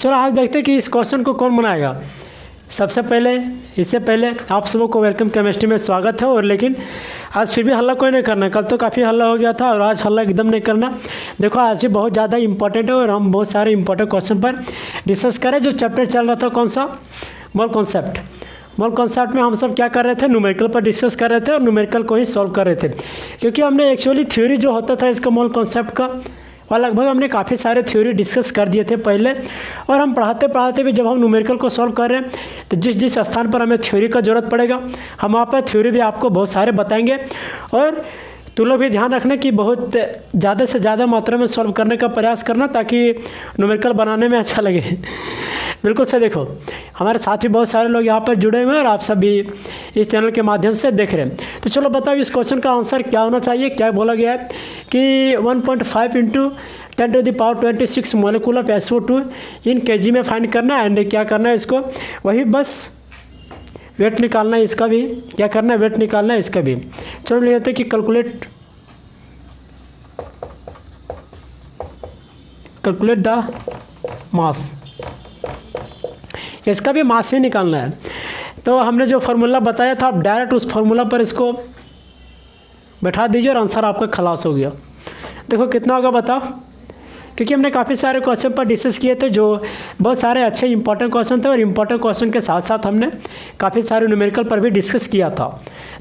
चलो आज देखते हैं कि इस क्वेश्चन को कौन बनाएगा। सबसे पहले इससे पहले आप सबों को वेलकम केमिस्ट्री में स्वागत है। और लेकिन आज फिर भी हल्ला कोई नहीं करना, कल तो काफ़ी हल्ला हो गया था और आज हल्ला एकदम नहीं करना। देखो आज भी बहुत ज़्यादा इंपॉर्टेंट है और हम बहुत सारे इंपॉर्टेंट क्वेश्चन पर डिस्कस करें। जो चैप्टर चल रहा था कौन सा, मोल कॉन्सेप्ट। मोल कॉन्सेप्ट में हम सब क्या कर रहे थे, न्यूमेरिकल पर डिस्कस कर रहे थे और न्यूमेरिकल को ही सॉल्व कर रहे थे, क्योंकि हमने एक्चुअली थ्योरी जो होता था इसका मोल कॉन्सेप्ट का और लगभग हमने काफ़ी सारे थ्योरी डिस्कस कर दिए थे पहले। और हम पढ़ाते पढ़ाते भी जब हम न्यूमेरिकल को सॉल्व कर रहे हैं तो जिस जिस स्थान पर हमें थ्योरी का ज़रूरत पड़ेगा हम वहाँ पर थ्योरी भी आपको बहुत सारे बताएंगे। और तुम लोग भी ध्यान रखना कि बहुत ज़्यादा से ज़्यादा मात्रा में सॉल्व करने का प्रयास करना ताकि न्यूमेरिकल बनाने में अच्छा लगे। बिल्कुल से देखो हमारे साथ ही बहुत सारे लोग यहाँ पर जुड़े हुए हैं और आप सब भी इस चैनल के माध्यम से देख रहे हैं। तो चलो बताओ इस क्वेश्चन का आंसर क्या होना चाहिए। क्या बोला गया है कि 1.5 × 10⁻26 molecule of SO2 in kg में फाइंड करना है। एंड क्या करना है, इसको वही बस वेट निकालना है, इसका भी क्या करना है, वेट निकालना है इसका भी। चलो लेते हैं कि कैलकुलेट द मास, इसका भी मास ही निकालना है। तो हमने जो फार्मूला बताया था आप डायरेक्ट उस फार्मूला पर इसको बैठा दीजिए और आंसर आपका खलास हो गया। देखो कितना होगा बताओ, क्योंकि हमने काफ़ी सारे क्वेश्चन पर डिस्कस किए थे जो बहुत सारे अच्छे इंपॉर्टेंट क्वेश्चन थे और इंपॉर्टेंट क्वेश्चन के साथ साथ हमने काफ़ी सारे न्यूमेरिकल पर भी डिस्कस किया था।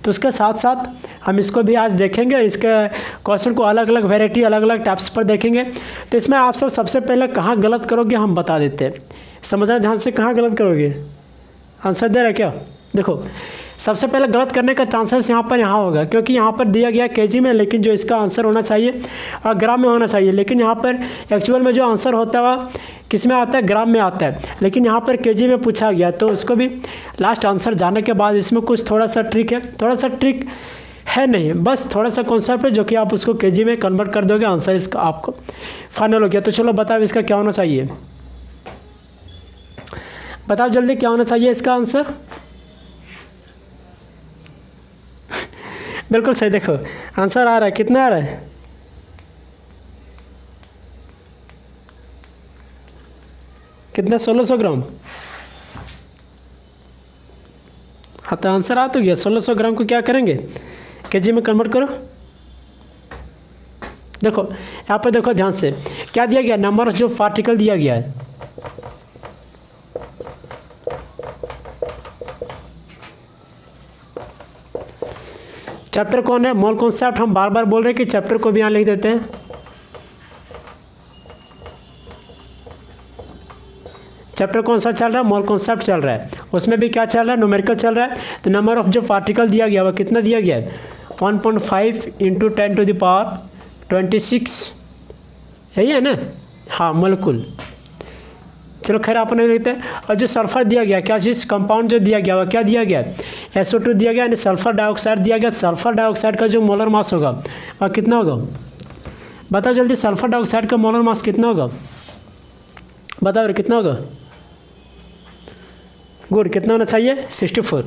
तो उसके साथ साथ हम इसको भी आज देखेंगे और इसके क्वेश्चन को अलग अलग वैरायटी अलग अलग टाइप्स पर देखेंगे। तो इसमें आप सब सबसे पहले कहाँ गलत करोगे हम बता देते हैं, समझना ध्यान से, कहाँ गलत करोगे। आंसर दे रहे क्या, देखो सबसे पहले गलत करने का चांसेस यहाँ होगा, क्योंकि यहाँ पर दिया गया केजी में लेकिन जो इसका आंसर होना चाहिए और ग्राम में होना चाहिए। लेकिन यहाँ पर एक्चुअल में जो आंसर होता है वह किस में आता है, ग्राम में आता है, लेकिन यहाँ पर केजी में पूछा गया। तो उसको भी लास्ट आंसर जाने के बाद इसमें कुछ थोड़ा सा ट्रिक है, थोड़ा सा ट्रिक है नहीं, बस थोड़ा सा कॉन्सेप्ट है जो कि आप उसको केजी में कन्वर्ट कर दोगे, आंसर इसका आपको फाइनल हो गया। तो चलो बताओ इसका क्या होना चाहिए, बताओ जल्दी क्या होना चाहिए इसका आंसर। बिल्कुल सही, देखो आंसर आ रहा है, कितना आ रहा है, कितना 1600 ग्राम। हाँ तो आंसर आ तो गया, 1600 ग्राम को क्या करेंगे, केजी में कन्वर्ट करो। देखो यहाँ पर देखो ध्यान से क्या दिया गया, नंबर ऑफ जो पार्टिकल दिया गया है, चैप्टर कौन है, मोल कॉन्सेप्ट। हम बार बार बोल रहे हैं कि चैप्टर को भी यहाँ लिख देते हैं। चैप्टर कौन सा चल रहा है, मोल कॉन्सेप्ट चल रहा है, उसमें भी क्या चल रहा है, न्यूमेरिकल चल रहा है। तो नंबर ऑफ जो पार्टिकल दिया गया वह कितना दिया गया है, 1.5 × 10⁻26, यही है ना, हाँ मोलिक्यूल। चलो खैर आपने लिखते हैं। और जो सल्फर दिया गया, क्या चीज़, कंपाउंड जो दिया गया वह क्या दिया गया, SO2 दिया गया, यानी सल्फर डाइऑक्साइड दिया गया। सल्फर डाइऑक्साइड का जो मोलर मास होगा वह कितना होगा, बताओ जल्दी, सल्फर डाइऑक्साइड का मोलर मास कितना होगा, बताओ रे कितना होगा। गुड, कितना होना चाहिए, 64।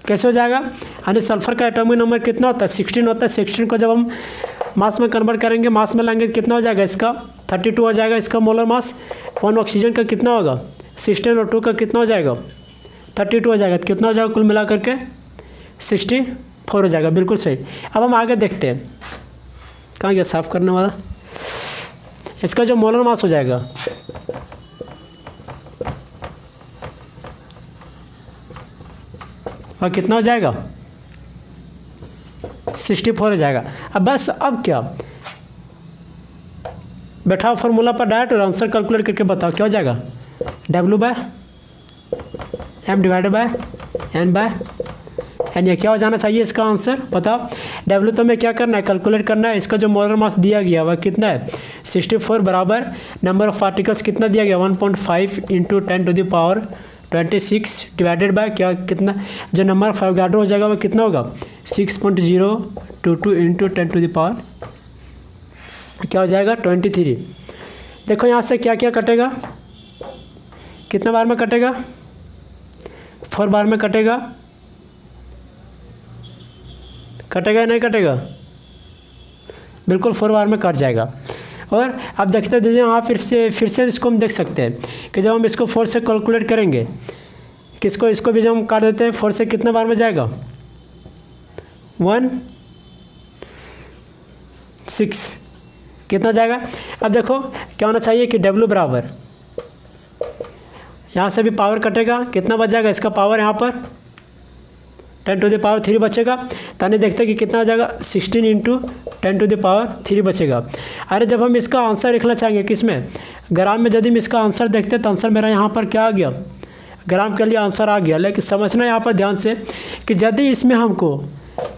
कैसे हो जाएगा, यानी सल्फर का एटॉमिक नंबर कितना होता है, 16 होता है। 16 को जब हम मास में कन्वर्ट करेंगे, मास में लाएंगे कितना हो जाएगा, इसका 32 हो जाएगा इसका मोलर मास। 1 ऑक्सीजन का कितना होगा, 16 और 2 का कितना हो जाएगा, 32 हो जाएगा। तो कितना हो जाएगा कुल मिला करके 64 हो जाएगा, बिल्कुल सही। अब हम आगे देखते हैं, कहाँ गया साफ करने वाला, इसका जो मोलर मास हो जाएगा और कितना हो जाएगा, 64 हो जाएगा। अब बस अब क्या, बैठाओ फार्मूला पर डायरेक्ट और आंसर कैलकुलेट करके बताओ क्या हो जाएगा, W/m/N/N, ये क्या हो जाना चाहिए इसका आंसर, बताओ। W तो हमें क्या करना है, कैलकुलेट करना है। इसका जो मोलर मास दिया गया वह कितना है, 64 बराबर नंबर ऑफ पार्टिकल्स कितना दिया गया, 1.5 × 10⁻26 डिवाइडेड बाय क्या, कितना जो नंबर ऑफ एवोगाड्रो हो जाएगा वह कितना होगा, 6.022 × 10⁻, क्या हो जाएगा 23। देखो यहाँ से क्या क्या कटेगा, कितने बार में कटेगा, 4 बार में कटेगा, कटेगा या नहीं कटेगा, बिल्कुल 4 बार में कट जाएगा। और आप देखते दीजिए वहाँ फिर से इसको हम देख सकते हैं कि जब हम इसको 4 से कैलकुलेट करेंगे, किसको इसको भी जब हम काट देते हैं 4 से कितना बार में जाएगा 1 6 कितना जाएगा। अब देखो क्या होना चाहिए कि W बराबर यहाँ से भी पावर कटेगा, कितना बच जाएगा इसका पावर यहाँ पर 10⁻³ बचेगा। ताने देखते हैं कि कितना हो जाएगा 16 × 10⁻³ बचेगा। अरे जब हम इसका आंसर लिखना चाहेंगे किस में ग्राम में, यदि हम इसका आंसर देखते हैं तो आंसर मेरा यहाँ पर क्या आ गया ग्राम के लिए आंसर आ गया। लेकिन समझना यहाँ पर ध्यान से कि यदि इसमें हमको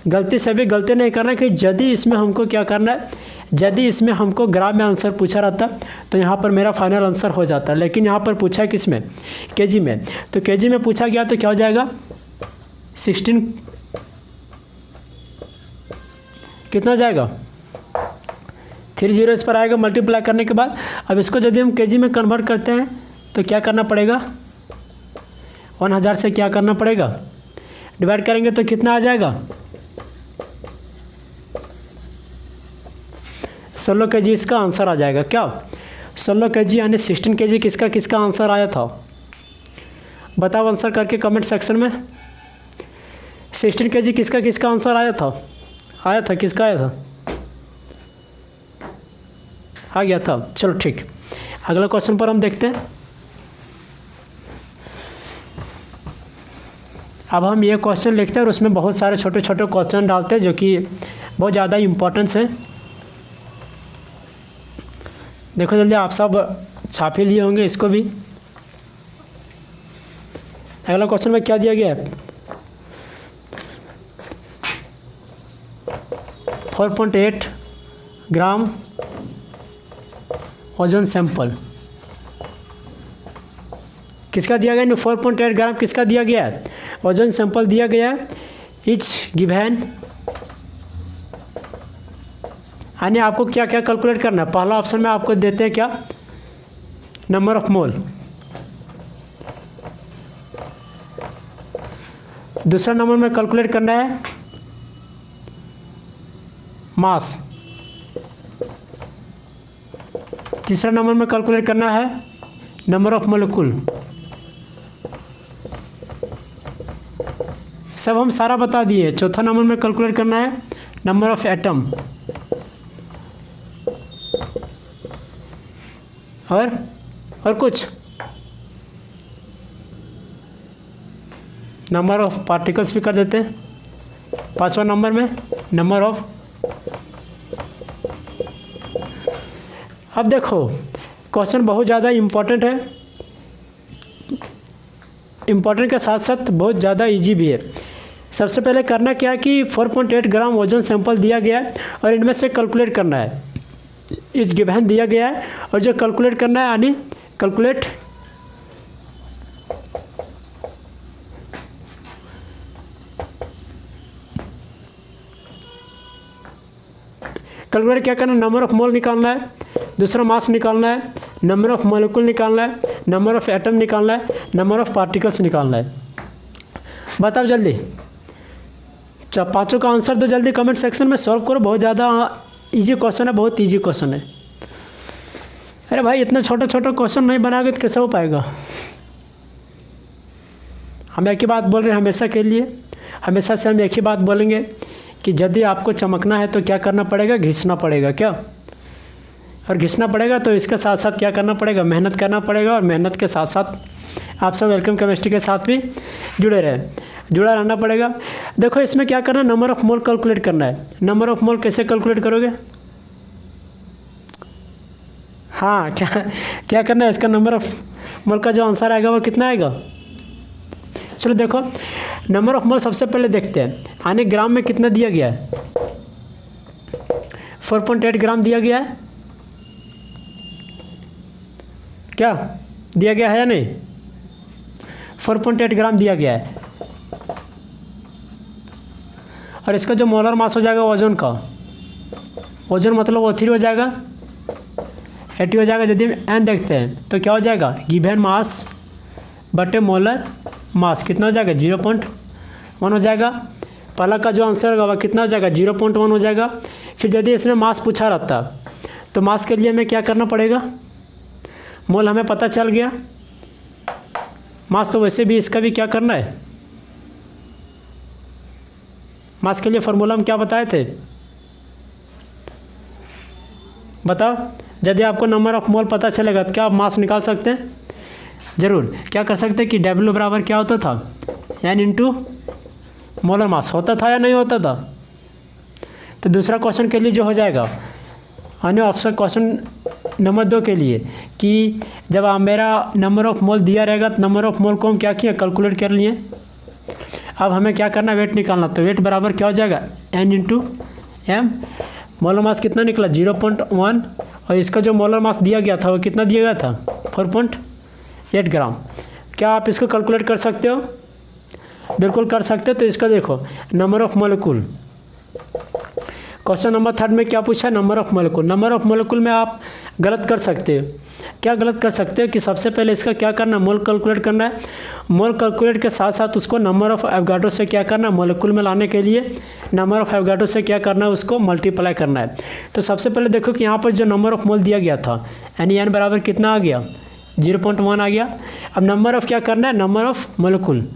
गलती से भी गलती नहीं करना कि यदि इसमें हमको क्या करना है, यदि इसमें हमको ग्राम में आंसर पूछा रहता तो यहाँ पर मेरा फाइनल आंसर हो जाता। लेकिन यहाँ पर पूछा है किस में केजी में, तो केजी में पूछा गया तो क्या हो जाएगा 16 कितना जाएगा 30 इस पर आएगा मल्टीप्लाई करने के बाद। अब इसको यदि हम केजी में कन्वर्ट करते हैं तो क्या करना पड़ेगा 1000 से क्या करना पड़ेगा डिवाइड करेंगे तो कितना आ जाएगा 16 kg इसका आंसर आ जाएगा। क्या 16 kg यानी 16 kg किसका आंसर आया था, बताओ आंसर करके कमेंट सेक्शन में। 16 kg किसका आंसर आया था किसका आया था आ गया था। चलो ठीक, अगला क्वेश्चन पर हम देखते हैं। अब हम ये क्वेश्चन लिखते हैं और उसमें बहुत सारे छोटे छोटे क्वेश्चन डालते हैं जो कि बहुत ज़्यादा इम्पोर्टेंस है। देखो जल्दी, आप सब छाप ही लिए होंगे इसको भी। अगला क्वेश्चन में क्या दिया गया है 4.8 ग्राम ओजोन सैंपल किसका दिया गया। 4.8 ग्राम किसका दिया गया है ओजोन सैंपल दिया गया है। इच गिवन यानी आपको क्या क्या कैलकुलेट करना है। पहला ऑप्शन में आपको देते हैं क्या नंबर ऑफ मोल, दूसरा नंबर में कैलकुलेट करना है मास, तीसरा नंबर में कैलकुलेट करना है नंबर ऑफ मोलिक्यूल। सब हम सारा बता दिए। चौथा नंबर में कैलकुलेट करना है नंबर ऑफ एटम और कुछ नंबर ऑफ पार्टिकल्स भी कर देते हैं। पांचवा नंबर में नंबर ऑफ। अब देखो क्वेश्चन बहुत ज़्यादा इम्पोर्टेंट है, इम्पोर्टेंट के साथ साथ बहुत ज़्यादा इजी भी है। सबसे पहले करना क्या है कि 4.8 ग्राम ओजोन सैंपल दिया गया है और इनमें से कैलकुलेट करना है। इस गिवन दिया गया है और जो कैलकुलेट करना है यानी कैलकुलेट क्या करना है नंबर ऑफ मोल निकालना है, दूसरा मास निकालना है, नंबर ऑफ मॉलिक्यूल निकालना है, नंबर ऑफ एटम निकालना है, नंबर ऑफ पार्टिकल्स निकालना है। बताओ जल्दी, पाँचों का आंसर दो जल्दी कमेंट सेक्शन में, सॉल्व करो। बहुत ज़्यादा इजी क्वेश्चन है, बहुत इजी क्वेश्चन है। अरे भाई इतना छोटा छोटा क्वेश्चन नहीं बनाओगे तो कैसे हो पाएगा। हम एक ही बात बोल रहे हैं हमेशा के लिए, हमेशा से हम एक ही बात बोलेंगे कि यदि आपको चमकना है तो क्या करना पड़ेगा, घिसना पड़ेगा। क्या और घिसना पड़ेगा तो इसके साथ साथ क्या करना पड़ेगा, मेहनत करना पड़ेगा। और मेहनत के साथ साथ आप सब वेलकम केमिस्ट्री के साथ भी जुड़ा रहना पड़ेगा। देखो इसमें क्या करना है, नंबर ऑफ मोल कैलकुलेट करना है। नंबर ऑफ मोल कैसे कैलकुलेट करोगे, हाँ क्या करना है, इसका नंबर ऑफ मोल का जो आंसर आएगा वो कितना आएगा। चलो देखो नंबर ऑफ मोल सबसे पहले देखते हैं, यानी ग्राम में कितना दिया गया है 4.8 ग्राम दिया गया है। क्या दिया गया है या नहीं, 4.8 ग्राम दिया गया है। और इसका जो मोलर मास हो जाएगा ओजोन का, ओजोन मतलब O3 हो जाएगा, AT हो जाएगा। यदि हम एन देखते हैं तो क्या हो जाएगा, गिवन मास बटे मोलर मास कितना हो जाएगा 0.1 हो जाएगा। पहला का जो आंसर होगा वह कितना हो जाएगा 0.1 हो जाएगा। फिर यदि इसमें मास पूछा रहता तो तो मास के लिए हमें क्या करना पड़ेगा, मोल हमें पता चल गया, मास तो वैसे भी इसका भी क्या करना है, मास के लिए फार्मूला हम क्या बताए थे, बताओ। यदि आपको नंबर ऑफ मोल पता चलेगा तो क्या आप मास निकाल सकते हैं, ज़रूर। क्या कर सकते हैं कि W बराबर क्या होता था, N इंटू मोलर मास होता था या नहीं होता था। तो दूसरा क्वेश्चन के लिए जो हो जाएगा, अन्य ऑप्शन क्वेश्चन नंबर 2 के लिए कि जब मेरा नंबर ऑफ मोल दिया रहेगा तो नंबर ऑफ मोल को हम क्या किया, कैलकुलेट कर लिए। अब हमें क्या करना, वेट निकालना। तो वेट बराबर क्या हो जाएगा, N into M। Molar mass कितना निकला, 0.1, और इसका जो मोलर मास दिया गया था वो कितना दिया गया था, 4.8 ग्राम। क्या आप इसको कैलकुलेट कर सकते हो, बिल्कुल कर सकते हो। तो इसका देखो number of molecule, question number 3 में क्या पूछा, number of molecule. Number of molecule में आप गलत कर सकते हो। क्या गलत कर सकते हो कि सबसे पहले इसका क्या करना, मोल कैलकुलेट करना है। मोल कैलकुलेट के साथ साथ उसको नंबर ऑफ एवोगाड्रो से क्या करना, मोलिक्यूल में लाने के लिए नंबर ऑफ एवोगाड्रो से क्या करना है, उसको मल्टीप्लाई करना है। तो सबसे पहले देखो कि यहाँ पर जो नंबर ऑफ मोल दिया गया था N बराबर कितना आ गया, 0.1 आ गया। अब नंबर ऑफ क्या करना है, number of molecule.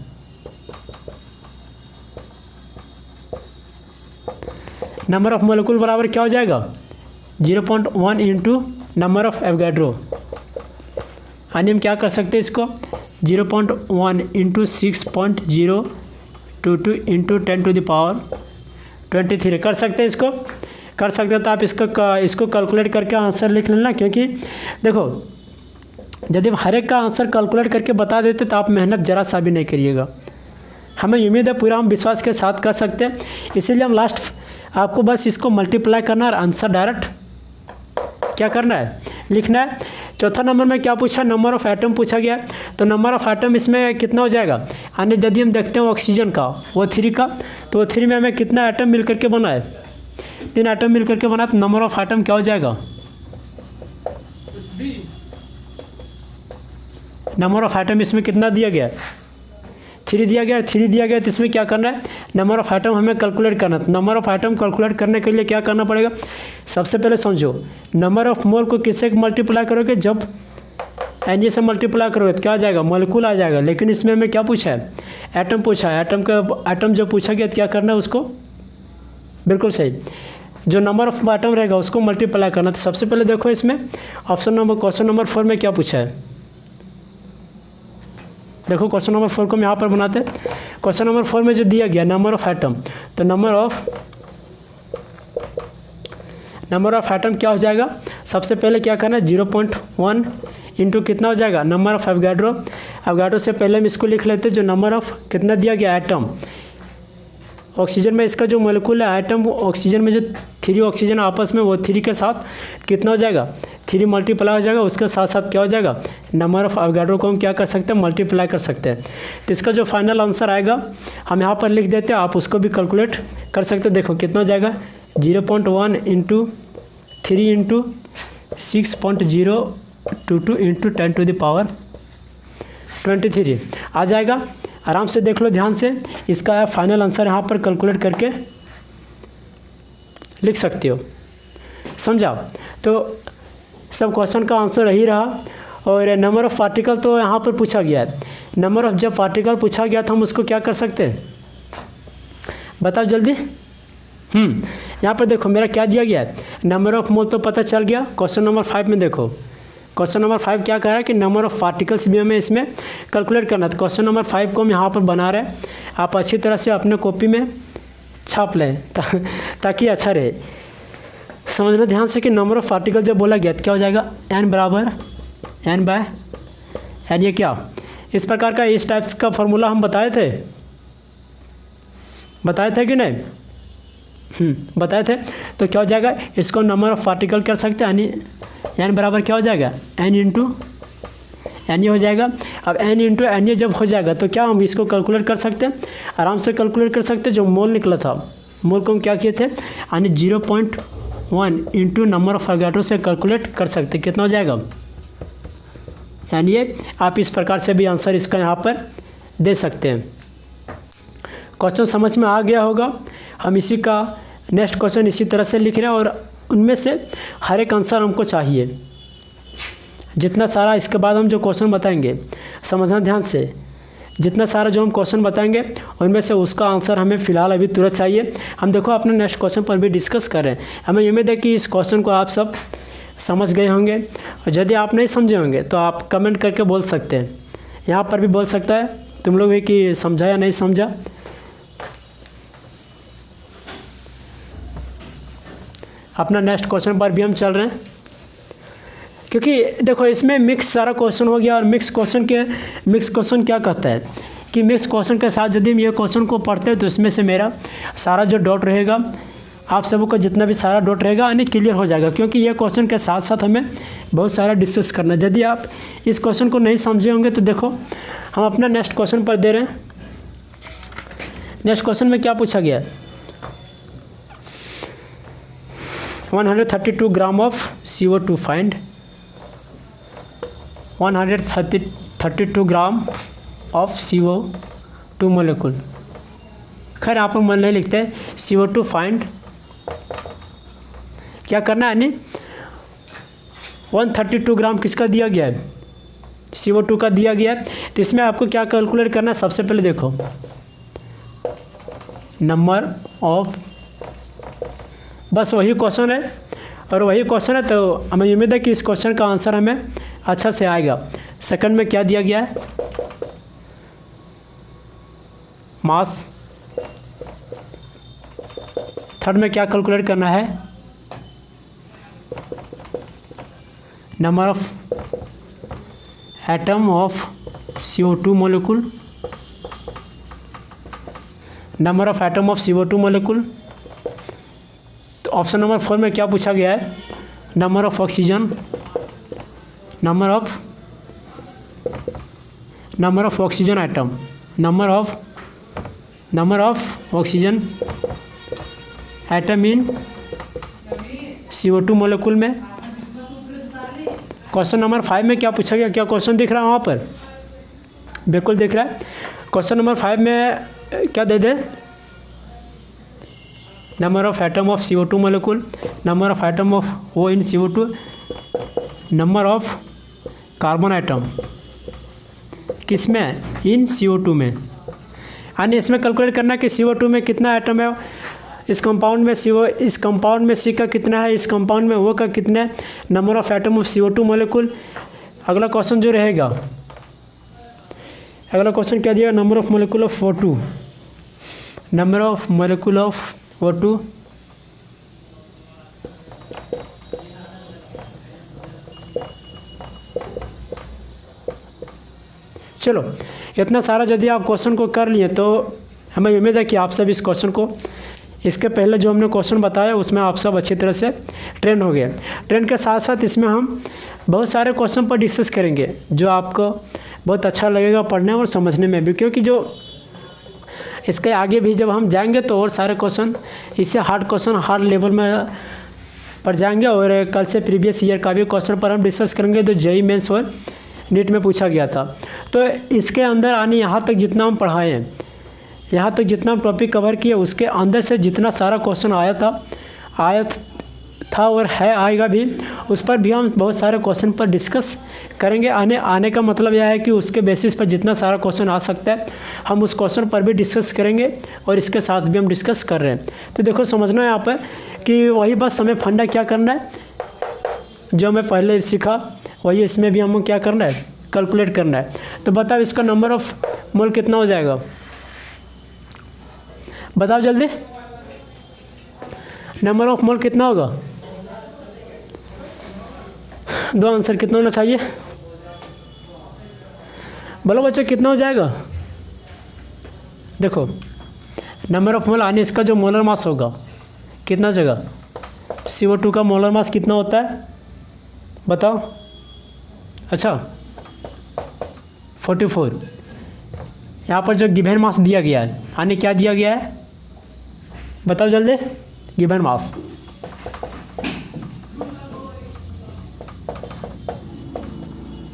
Number of molecule बराबर क्या हो जाएगा, 0.1 इंटू नंबर ऑफ एवोगाड्रो। यानी हम क्या कर सकते हैं इसको, 0.1 इंटू 6.022 इंटू 10⁻23 कर सकते हैं। इसको कर सकते हैं। तो आप इसको कैलकुलेट करके आंसर लिख लेना, क्योंकि देखो यदि हर एक का आंसर कैलकुलेट करके बता देते तो आप मेहनत जरा सा भी नहीं करिएगा। हमें उम्मीद है पूरा हम विश्वास के साथ कर सकते हैं, इसीलिए हम लास्ट आपको बस इसको मल्टीप्लाई करना और आंसर डायरेक्ट क्या करना है, लिखना है। चौथा नंबर में क्या पूछा, नंबर ऑफ एटम पूछा गया। तो नंबर ऑफ एटम इसमें कितना हो जाएगा, यानी यदि हम देखते हैं ऑक्सीजन का O3 का, तो O3 में हमें कितना एटम मिल करके बना है, 3 एटम मिल करके बना। तो नंबर ऑफ एटम क्या हो जाएगा, नंबर ऑफ एटम इसमें कितना दिया गया, 3 दिया गया। 3 दिया गया तो इसमें क्या करना है, नंबर ऑफ एटम हमें कैलकुलेट करना है। नंबर ऑफ एटम कैलकुलेट करने के लिए क्या करना पड़ेगा, सबसे पहले समझो नंबर ऑफ मोल को किससे मल्टीप्लाई करोगे, जब Na से मल्टीप्लाई करोगे तो क्या आ जाएगा, मॉलिक्यूल आ जाएगा। लेकिन इसमें हमें क्या पूछा है, एटम पूछा है। एटम जो पूछा गया तो क्या करना है उसको, बिल्कुल सही, जो नंबर ऑफ एटम रहेगा उसको मल्टीप्लाई करना। तो सबसे पहले देखो इसमें क्वेश्चन नंबर 4 में क्या पूछा है, देखो क्वेश्चन नंबर 4 को हम यहाँ पर बनाते हैं। क्वेश्चन नंबर 4 में जो दिया गया नंबर ऑफ एटम, तो नंबर ऑफ एटम क्या हो जाएगा, सबसे पहले क्या करना है, 0.1 इंटू कितना हो जाएगा, नंबर ऑफ एवोगाड्रो से पहले हम इसको लिख लेते हैं, जो नंबर ऑफ कितना दिया गया एटम। ऑक्सीजन में इसका जो मोलिक्यूल है एटम, ऑक्सीजन में जो 3 ऑक्सीजन आपस में वो 3 के साथ कितना हो जाएगा, 3 मल्टीप्लाई हो जाएगा। उसके साथ साथ क्या हो जाएगा, नंबर ऑफ एवोगाड्रो को हम क्या कर सकते हैं, मल्टीप्लाई कर सकते हैं। तो इसका जो फाइनल आंसर आएगा हम यहाँ पर लिख देते हैं, आप उसको भी कैलकुलेट कर सकते हैं। देखो कितना हो जाएगा, 0.1 इंटू 3 इंटू 6.022 इंटू 10⁻23 आ जाएगा। आराम से देख लो ध्यान से, इसका फाइनल आंसर यहाँ पर कैलकुलेट करके लिख सकते हो, समझा। तो सब क्वेश्चन का आंसर यही रहा। और नंबर ऑफ़ पार्टिकल तो यहाँ पर पूछा गया है। नंबर ऑफ़ जब पार्टिकल पूछा गया तो हम उसको क्या कर सकते हैं, बताओ जल्दी। यहाँ पर देखो मेरा क्या दिया गया है, नंबर ऑफ़ मोल तो पता चल गया। क्वेश्चन नंबर 5 में देखो, क्वेश्चन नंबर 5 क्या कह रहा है कि नंबर ऑफ़ पार्टिकल्स भी हमें इसमें कैलकुलेट करना। तो क्वेश्चन नंबर 5 को हम यहाँ पर बना रहे हैं, आप अच्छी तरह से अपने कॉपी में छाप लें ताकि अच्छा रहे। समझना ध्यान से कि नंबर ऑफ़ पार्टिकल जब बोला गया तो क्या हो जाएगा, n बराबर n/n। ये क्या, इस प्रकार का इस टाइप्स का फॉर्मूला हम बताए थे कि नहीं, बताए थे। तो क्या हो जाएगा, इसको नंबर ऑफ़ पार्टिकल कर सकते हैं, यानी n बराबर क्या हो जाएगा, n इंटू एन हो जाएगा। अब n इंटू एन जब हो जाएगा तो क्या हम इसको कैलकुलेट कर सकते हैं, आराम से कैलकुलेट कर सकते हैं। जो मोल निकला था, मोल को हम क्या किए थे, यानी 0.1 इंटू नंबर ऑफ़ एवोगाड्रो से कैलकुलेट कर सकते हैं, कितना हो जाएगा। यानी ये आप इस प्रकार से भी आंसर इसका यहाँ पर दे सकते हैं। क्वेश्चन समझ में आ गया होगा। हम इसी का नेक्स्ट क्वेश्चन इसी तरह से लिख रहे हैं और उनमें से हर एक आंसर हमको चाहिए। जितना सारा इसके बाद हम जो क्वेश्चन बताएंगे समझना ध्यान से, जितना सारा जो हम क्वेश्चन बताएंगे उनमें से उसका आंसर हमें फ़िलहाल अभी तुरंत चाहिए। हम देखो अपने नेक्स्ट क्वेश्चन पर भी डिस्कस कर रहे हैं। हमें उम्मीद है कि इस क्वेश्चन को आप सब समझ गए होंगे, और यदि आप नहीं समझे होंगे तो आप कमेंट करके बोल सकते हैं, यहाँ पर भी बोल सकता है तुम लोग भी कि समझा या नहीं समझा। अपना नेक्स्ट क्वेश्चन पर भी हम चल रहे हैं, क्योंकि देखो इसमें मिक्स सारा क्वेश्चन हो गया। और मिक्स क्वेश्चन क्या कहता है कि मिक्स क्वेश्चन के साथ यदि हम ये क्वेश्चन को पढ़ते हैं तो इसमें से मेरा सारा जो डॉट रहेगा, आप सबों का जितना भी सारा डॉट रहेगा यानी क्लियर हो जाएगा, क्योंकि ये क्वेश्चन के साथ साथ हमें बहुत सारा डिस्कस करना है। यदि आप इस क्वेश्चन को नहीं समझे होंगे तो देखो हम अपना नेक्स्ट क्वेश्चन पर दे रहे हैं। नेक्स्ट क्वेश्चन में क्या पूछा गया है, 132 gram of CO2 find. 132 gram of CO2 molecule. खैर आप मन नहीं लिखते, CO2 फाइंड क्या करना है, यानी 132 ग्राम किसका दिया गया है, CO2 का दिया गया है। तो इसमें आपको क्या कैलकुलेट करना है, सबसे पहले देखो नंबर ऑफ, बस वही क्वेश्चन है और वही क्वेश्चन है, तो हमें उम्मीद है कि इस क्वेश्चन का आंसर हमें अच्छा से आएगा। सेकंड में क्या दिया गया है, मास। थर्ड में क्या कैलकुलेट करना है, number of atom of CO2 molecule. Number of atom of CO2 molecule. तो ऑप्शन नंबर 4 में क्या पूछा गया है, number of oxygen. Number of oxygen atom. Number of oxygen atom in CO2 molecule में। क्वेश्चन नंबर 5 में क्या पूछा गया, क्या क्वेश्चन दिख रहा है वहाँ पर, बिल्कुल दिख रहा है। क्वेश्चन नंबर 5 में क्या दे दे, number of atom of CO2 molecule, number of atom of वो in CO2, number of carbon atom किसमें, इन CO2 में। यानी इसमें कैलकुलेट करना है कि CO2 में कितना एटम है, इस कंपाउंड में इस कंपाउंड में C का कितना है, इस कंपाउंड में वो का कितना है, number of atom of CO2 molecule. अगला क्वेश्चन जो रहेगा, अगला क्वेश्चन क्या दिया, number of molecule of O2। Number of molecule of O2। चलो इतना सारा यदि आप क्वेश्चन को कर लिए तो हमें उम्मीद है कि आप सब इस क्वेश्चन को, इसके पहले जो हमने क्वेश्चन बताया उसमें आप सब अच्छी तरह से ट्रेन हो गए। ट्रेन के साथ साथ इसमें हम बहुत सारे क्वेश्चन पर डिस्कस करेंगे जो आपको बहुत अच्छा लगेगा पढ़ने और समझने में भी, क्योंकि जो इसके आगे भी जब हम जाएंगे तो और सारे क्वेश्चन इससे हार्ड क्वेश्चन हार्ड लेवल में पर जाएंगे। और कल से प्रीवियस ईयर का भी क्वेश्चन पर हम डिस्कस करेंगे जो JEE मेंस और नीट में पूछा गया था। तो इसके अंदर आने यहाँ तक जितना हम पढ़ाए हैं, यहाँ तक जितना हम टॉपिक कवर किए, उसके अंदर से जितना सारा क्वेश्चन आया था और है आएगा भी, उस पर भी हम बहुत सारे क्वेश्चन पर डिस्कस करेंगे। आने का मतलब यह है कि उसके बेसिस पर जितना सारा क्वेश्चन आ सकता है हम उस क्वेश्चन पर भी डिस्कस करेंगे और इसके साथ भी हम डिस्कस कर रहे हैं। तो देखो समझना है यहाँ पर कि वही बस हमें फंडा क्या करना है, जो मैं पहले सीखा वही इसमें भी हमको क्या करना है, कैलकुलेट करना है। तो बताओ इसका नंबर ऑफ मोल कितना हो जाएगा, बताओ जल्दी, नंबर ऑफ मोल कितना होगा, दो आंसर कितना होना चाहिए, बोलो बच्चों कितना हो जाएगा। देखो नंबर ऑफ मोल आने इसका जो मोलर मास होगा कितना जगह, CO2 का मोलर मास कितना होता है बताओ। अच्छा 44। यहाँ पर जो गिवन मास दिया गया है, यानी क्या दिया गया है बताओ जल्दी, गिवन मास।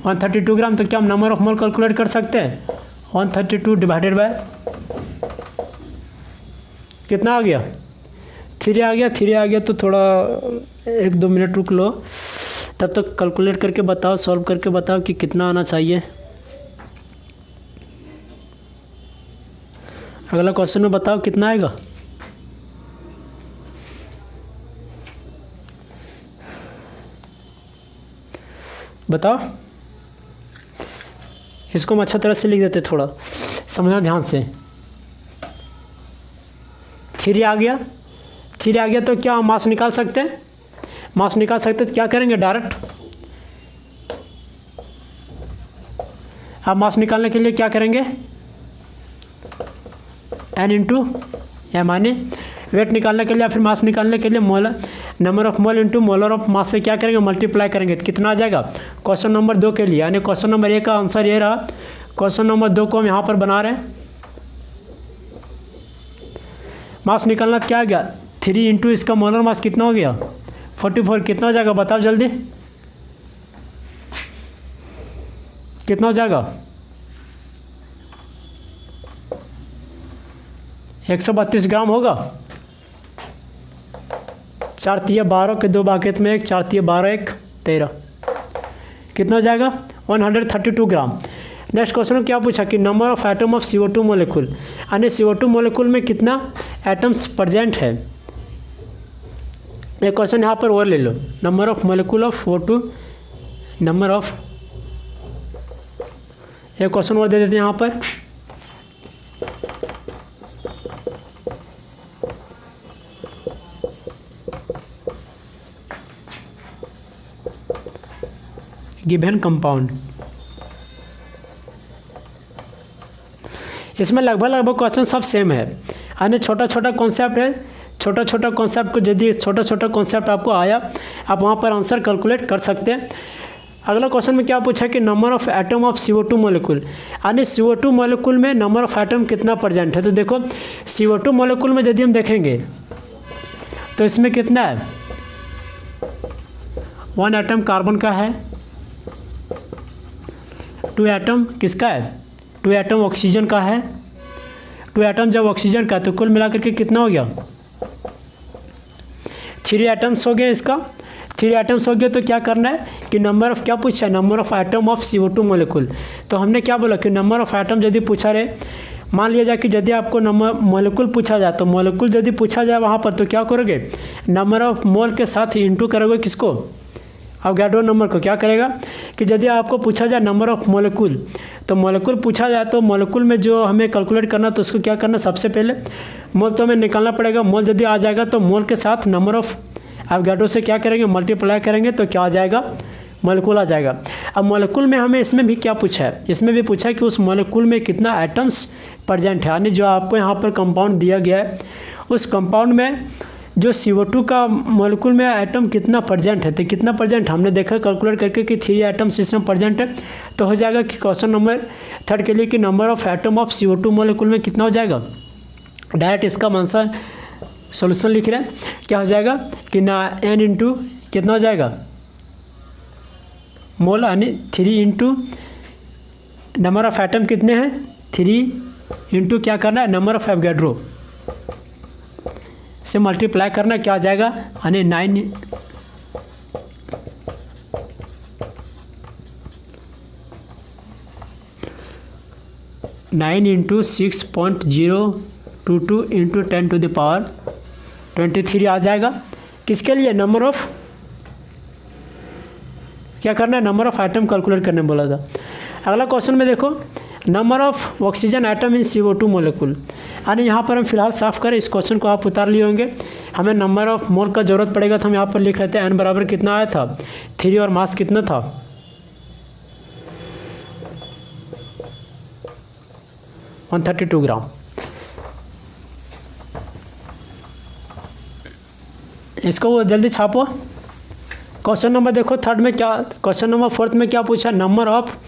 वन 132 ग्राम। तो क्या हम नंबर ऑफ मोल कैलकुलेट कर सकते हैं, 132 डिवाइडेड बाय कितना आ गया 3 आ गया, 3 आ गया तो थोड़ा 1-2 मिनट रुक लो, तब तक कैलकुलेट करके बताओ, सॉल्व करके बताओ कि कितना आना चाहिए। अगला क्वेश्चन में बताओ कितना आएगा। बताओ, इसको हम अच्छा तरह से लिख देते, थोड़ा समझना ध्यान से। 3 आ गया, 3 आ गया तो क्या हम मास निकाल सकते हैं? मास निकाल सकते तो क्या करेंगे, डायरेक्ट अब मास निकालने के लिए क्या करेंगे, n इंटू या माने वेट निकालने के लिए या फिर मास निकालने के लिए mole number of mole into molar of mass से क्या करेंगे, मल्टीप्लाई करेंगे तो कितना आ जाएगा। क्वेश्चन नंबर 2 के लिए, यानी क्वेश्चन नंबर 1 का आंसर ये रहा। क्वेश्चन नंबर 2 को हम यहाँ पर बना रहे हैं। मास निकालना क्या आ गया, 3 इंटू इसका मोलर मास कितना हो गया, 44। कितना हो जाएगा बताओ जल्दी, कितना हो जाएगा, 132 ग्राम होगा। 4 तिया 12 के 2 बाकेत में 1, 4 तिया 12 1 13, कितना हो जाएगा 132 ग्राम। नेक्स्ट क्वेश्चन में क्या पूछा कि number of atom of CO2 molecule, यानी CO2 मोलिक्यूल में कितना एटम्स प्रेजेंट है। एक क्वेश्चन यहाँ पर और ले लो, number of molecule of O2, number of, एक क्वेश्चन और दे देते हैं यहाँ पर। गिवन कंपाउंड, इसमें लगभग क्वेश्चन सब सेम है, यानी छोटा छोटा कॉन्सेप्ट है। छोटा छोटा कॉन्सेप्ट को यदि छोटा छोटा कॉन्सेप्ट आपको आया, आप वहाँ पर आंसर कैलकुलेट कर सकते हैं। अगला क्वेश्चन में क्या पूछा कि number of atom of CO2 molecule, यानी CO2 मोलिक्यूल में नंबर ऑफ एटम कितना प्रेजेंट है। तो देखो CO2 मोलिक्यूल में यदि हम देखेंगे तो इसमें कितना है, 1 एटम कार्बन का है, 2 एटम किसका है, 2 एटम ऑक्सीजन का है। 2 एटम जब ऑक्सीजन का, तो कुल मिलाकर के कितना हो गया, 3 एटम्स हो गए। इसका 3 एटम्स हो गए तो क्या करना है कि नंबर ऑफ, क्या पूछा है, number of atom of CO2 molecule. तो हमने क्या बोला कि नंबर ऑफ एटम यदि पूछा रहे, मान लिया जाए कि यदि आपको नंबर मोलिक्यूल पूछा जाए, तो मोलिक्यूल यदि पूछा जाए वहाँ पर तो क्या करोगे, नंबर ऑफ मोल के साथ इंटू करोगे किसको, अवोगाड्रो नंबर को। क्या करेगा कि यदि आपको पूछा जाए नंबर ऑफ मोलिक्यूल, तो मोलिक्यूल पूछा जाए तो मोलिक्यूल में जो हमें कैलकुलेट करना, तो उसको क्या करना, सबसे पहले मोल तो हमें निकालना पड़ेगा। मोल यदि आ जाएगा तो मोल के साथ नंबर ऑफ अवोगाड्रो से क्या करेंगे, मल्टीप्लाई करेंगे तो क्या आ जाएगा, मोलिक्यूल आ जाएगा। अब मोलिक्यूल में हमें इसमें भी क्या पूछा है, इसमें भी पूछा है कि उस मोलिक्यूल में कितना एटम्स प्रेजेंट है, यानी जो आपको यहाँ पर कंपाउंड दिया गया है उस कंपाउंड में जो CO2 का मोलिक्यूल में एटम कितना प्रेजेंट है। तो कितना प्रेजेंट हमने देखा कैलकुलेट करके कि 3 एटम्स इसमें प्रेजेंट है। तो हो जाएगा कि क्वेश्चन नंबर 3 के लिए कि number of atom of CO2 molecule में कितना हो जाएगा। डायरेक्ट इसका आंसर सॉल्यूशन लिख रहे हैं, क्या हो जाएगा कि ना n इंटू कितना हो जाएगा मोल, यानी 3 इंटू नंबर ऑफ एटम कितने हैं 3 इंटू क्या करना है नंबर ऑफ एवोगाड्रो से मल्टीप्लाई करना, क्या आ जाएगा यानी 9 इंटू 6.022 इंटू 10⁻23 आ जाएगा। किसके लिए, नंबर ऑफ, क्या करना है, नंबर ऑफ आइटम कैलकुलेट करने बोला था। अगला क्वेश्चन में देखो, number of oxygen atom in CO2 molecule, यानी यहाँ पर हम फिलहाल साफ करें, इस क्वेश्चन को आप उतार लिए होंगे। हमें नंबर ऑफ मोल का ज़रूरत पड़ेगा तो हम यहाँ पर लिख लेते हैं n बराबर कितना आया था 3 और मास कितना था 132 ग्राम। इसको वो जल्दी छापो। क्वेश्चन नंबर देखो थर्ड में क्या, क्वेश्चन नंबर 4 में क्या पूछा, number of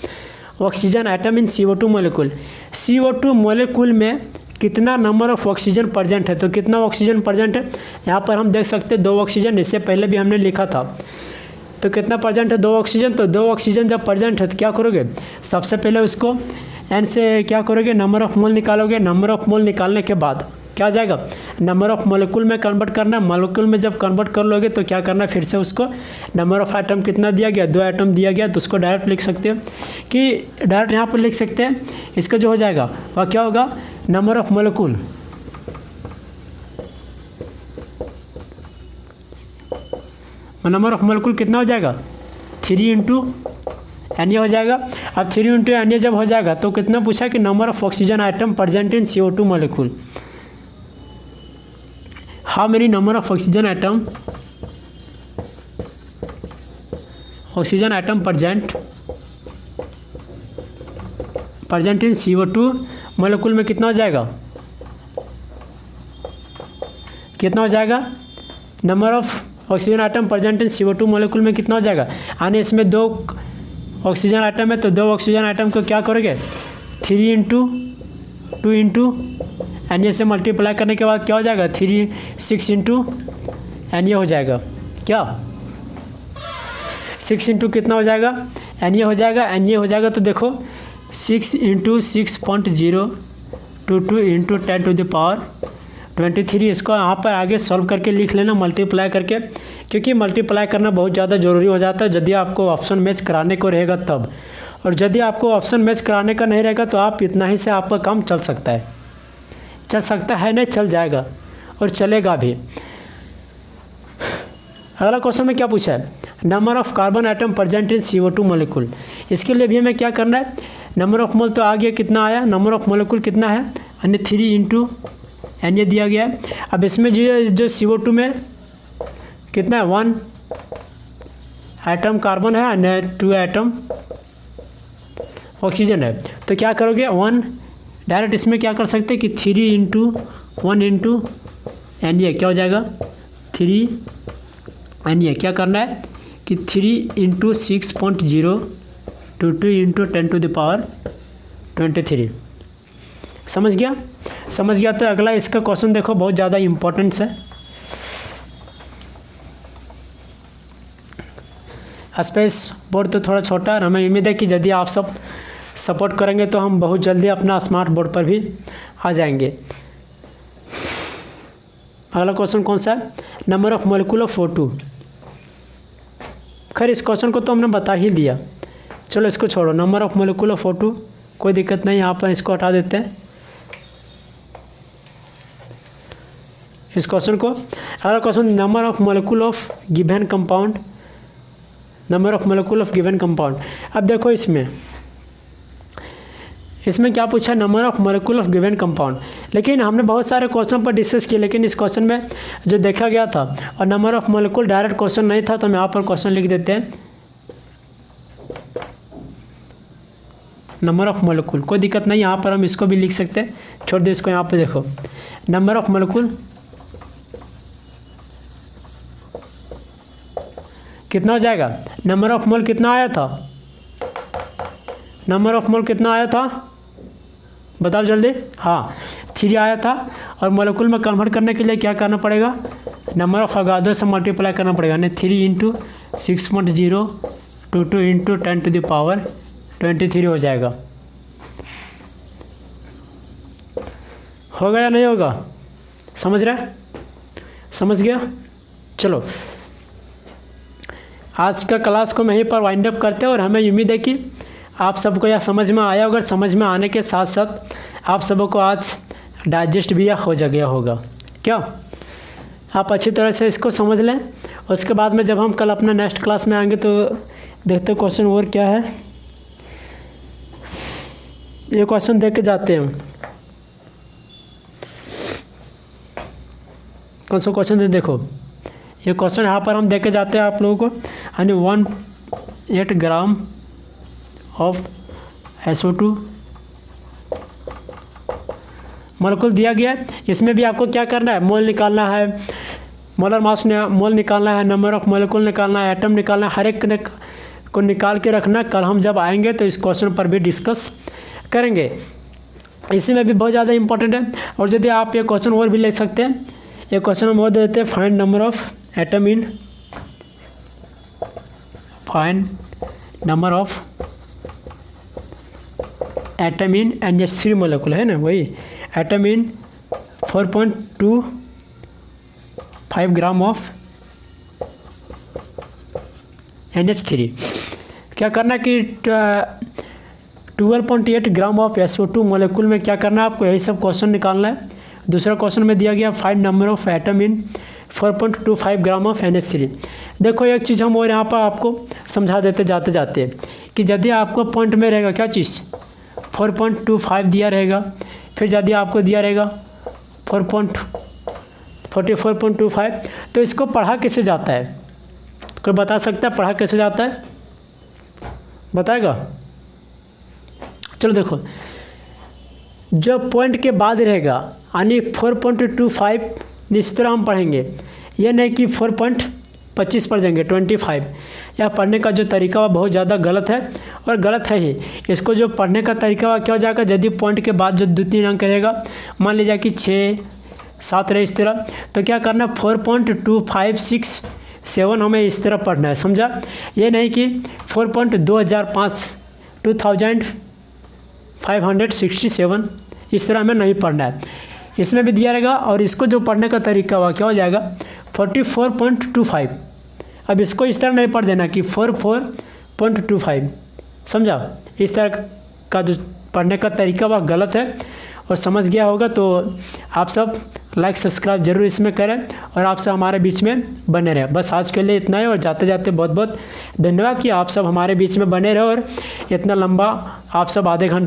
oxygen atom in CO2 molecule. CO2 molecule में कितना नंबर ऑफ ऑक्सीजन प्रेजेंट है, तो कितना ऑक्सीजन प्रेजेंट है यहाँ पर हम देख सकते हैं 2 ऑक्सीजन, इससे पहले भी हमने लिखा था। तो कितना प्रेजेंट है 2 ऑक्सीजन, तो 2 ऑक्सीजन जब प्रेजेंट है तो क्या करोगे, सबसे पहले उसको n से क्या करोगे नंबर ऑफ मोल निकालोगे। नंबर ऑफ मोल निकालने के बाद क्या हो जाएगा, नंबर ऑफ मॉलिक्यूल में कन्वर्ट करना है। मॉलिक्यूल में जब कन्वर्ट कर लोगे तो क्या करना है, फिर से उसको नंबर ऑफ आइटम कितना दिया गया, 2 आइटम दिया गया, तो उसको डायरेक्ट लिख सकते हो कि डायरेक्ट यहाँ पर लिख सकते हैं। इसका जो हो जाएगा वह क्या होगा, नंबर ऑफ मॉलिक्यूल कितना हो जाएगा, 3 इंटू एन ए हो जाएगा। अब 3 इंटू एन ए जब हो जाएगा तो कितना पूछा कि number of oxygen atom present in CO2 molecule, how many number of oxygen atom present in CO2 molecule में कितना हो जाएगा, number of oxygen atom present in CO2 molecule में कितना हो जाएगा। यानी इसमें 2 ऑक्सीजन आइटम है तो 2 ऑक्सीजन आइटम को क्या करोगे, 3 इंटू 2 इंटू एन ए से मल्टीप्लाई करने के बाद क्या हो जाएगा, 6 इंटू एन ए हो जाएगा। क्या 6 इंटू कितना हो जाएगा, एन ए हो जाएगा। तो देखो 6 into 6.022 into 10 to the power 23। इसको यहाँ पर आगे सॉल्व करके लिख लेना, मल्टीप्लाई करके, क्योंकि मल्टीप्लाई करना बहुत ज़्यादा ज़रूरी हो जाता है यदि आपको ऑप्शन मैच कराने को रहेगा तब। और यदि आपको ऑप्शन मैच कराने का नहीं रहेगा तो आप इतना ही से आपका काम चल सकता है नहीं, चल जाएगा और चलेगा भी। अगला क्वेश्चन में क्या पूछा है, number of carbon atom present in CO2 molecule. इसके लिए भी हमें क्या करना है, नंबर ऑफ मोल तो आ गया, कितना आया, नंबर ऑफ मॉलिक्यूल कितना है, यानी 3 इंटू एन ए दिया गया है। अब इसमें जो CO2 में कितना है, 1 आइटम कार्बन है और 2 आइटम ऑक्सीजन है। तो क्या करोगे, 1 डायरेक्ट इसमें क्या कर सकते हैं कि 3 इंटू 1 इंटू एन ए क्या हो जाएगा, 3 एन ए। क्या करना है कि 3 into 6.022 into 10 to the power 23। समझ गया। तो अगला इसका क्वेश्चन देखो, बहुत ज़्यादा इम्पोर्टेंट है। स्पेस बोर्ड तो थोड़ा छोटा है, हमें उम्मीद है कि यदि आप सब सपोर्ट करेंगे तो हम बहुत जल्दी अपना स्मार्ट बोर्ड पर भी आ जाएंगे। अगला क्वेश्चन कौन सा है, number of molecule of O2। खैर इस क्वेश्चन को तो हमने बता ही दिया, चलो इसको छोड़ो। Number of molecule of O2 कोई दिक्कत नहीं, यहाँ पर इसको हटा देते हैं इस क्वेश्चन को। अगला question, number of molecule of given compound. अब देखो इसमें क्या पूछा, number of molecule of given compound. लेकिन हमने बहुत सारे क्वेश्चन पर डिस्कस किए, लेकिन इस क्वेश्चन में जो देखा गया था और number of molecule direct question नहीं था, तो हम यहाँ पर क्वेश्चन लिख देते हैं नंबर ऑफ मॉलिक्यूल। कोई दिक्कत नहीं, यहाँ पर हम इसको भी लिख सकते हैं, छोड़ दो इसको। यहाँ पर देखो नंबर ऑफ मॉलिक्यूल कितना हो जाएगा, नंबर ऑफ मोल कितना आया था, बताओ जल्दी। हाँ 3 आया था, और मॉलिक्यूल में कन्वर्ट करने के लिए क्या करना पड़ेगा, नंबर ऑफ अगादो से मल्टीप्लाई करना पड़ेगा, यानी 3 into 6.022 into 10 to the power 23 हो जाएगा। होगा या नहीं होगा, समझ गया। चलो आज का क्लास को मैं यहीं पर वाइंड अप करते हैं, और हमें उम्मीद है कि आप सबको यह समझ में आया होगा। समझ में आने के साथ साथ आप सबों को आज डाइजेस्ट भी हो गया होगा। क्या आप अच्छी तरह से इसको समझ लें। उसके बाद में जब हम कल अपना नेक्स्ट क्लास में आएंगे तो देखते क्वेश्चन और क्या है। ये क्वेश्चन देख के जाते हैं, कौन सा क्वेश्चन है, देखो ये क्वेश्चन यहाँ पर हम देख के जाते हैं आप लोगों को। यानी 1.8 ग्राम ऑफ SO2 मॉलिक्यूल दिया गया है। इसमें भी आपको क्या करना है, मोल निकालना है, मोलर मास मोल निकालना है, नंबर ऑफ मॉलिक्यूल निकालना है, एटम निकालना है, हर एक को निकाल के रखना। कल हम जब आएंगे तो इस क्वेश्चन पर भी डिस्कस करेंगे। इसी में भी बहुत ज़्यादा इंपॉर्टेंट है। और यदि आप ये क्वेश्चन और भी ले सकते हैं, ये क्वेश्चन हम और दे देते हैं, find number of atom in NH3 molecule है ना, वही atom in 4.25 gram of NH3। क्या करना कि 12.8 ग्राम ऑफ SO2 मोलिक्यूल में क्या करना है आपको, यही सब क्वेश्चन निकालना है। दूसरा क्वेश्चन में दिया गया find number of atom in 4.25 gram of NH3। देखो एक चीज़ हम और यहाँ पर आपको समझा देते जाते जाते कि यदि आपको पॉइंट में रहेगा क्या चीज़ 4.25 दिया रहेगा, फिर यदि आपको दिया रहेगा 44.25, तो इसको पढ़ा कैसे जाता है, कोई बता सकता है पढ़ा कैसे जाता है, बताएगा? चलो देखो, जो पॉइंट के बाद रहेगा यानी 4.25 इस तरह हम पढ़ेंगे, ये नहीं कि 4.25 पढ़ देंगे 25। यह पढ़ने का जो तरीका वह बहुत ज़्यादा गलत है, और गलत है ही। इसको जो पढ़ने का तरीका वह क्या हो जाएगा, यदि पॉइंट के बाद जो 2-3 अंक रहेगा, मान लीजिए कि 6-7 रहे इस तरह, तो क्या करना 4.2567 हमें इस तरह पढ़ना है, समझा? ये नहीं कि 2567 इस तरह हमें नहीं पढ़ना है। इसमें भी दिया रहेगा, और इसको जो पढ़ने का तरीका हुआ क्या हो जाएगा 44.25। अब इसको इस तरह नहीं पढ़ देना कि 44.25, समझा? इस तरह का जो पढ़ने का तरीका वह गलत है, और समझ गया होगा तो आप सब लाइक सब्सक्राइब जरूर इसमें करें, और आप सब हमारे बीच में बने रहें। बस आज के लिए इतना ही, और जाते जाते बहुत बहुत धन्यवाद कि आप सब हमारे बीच में बने रहे, और इतना लंबा आप सब आधे घंटे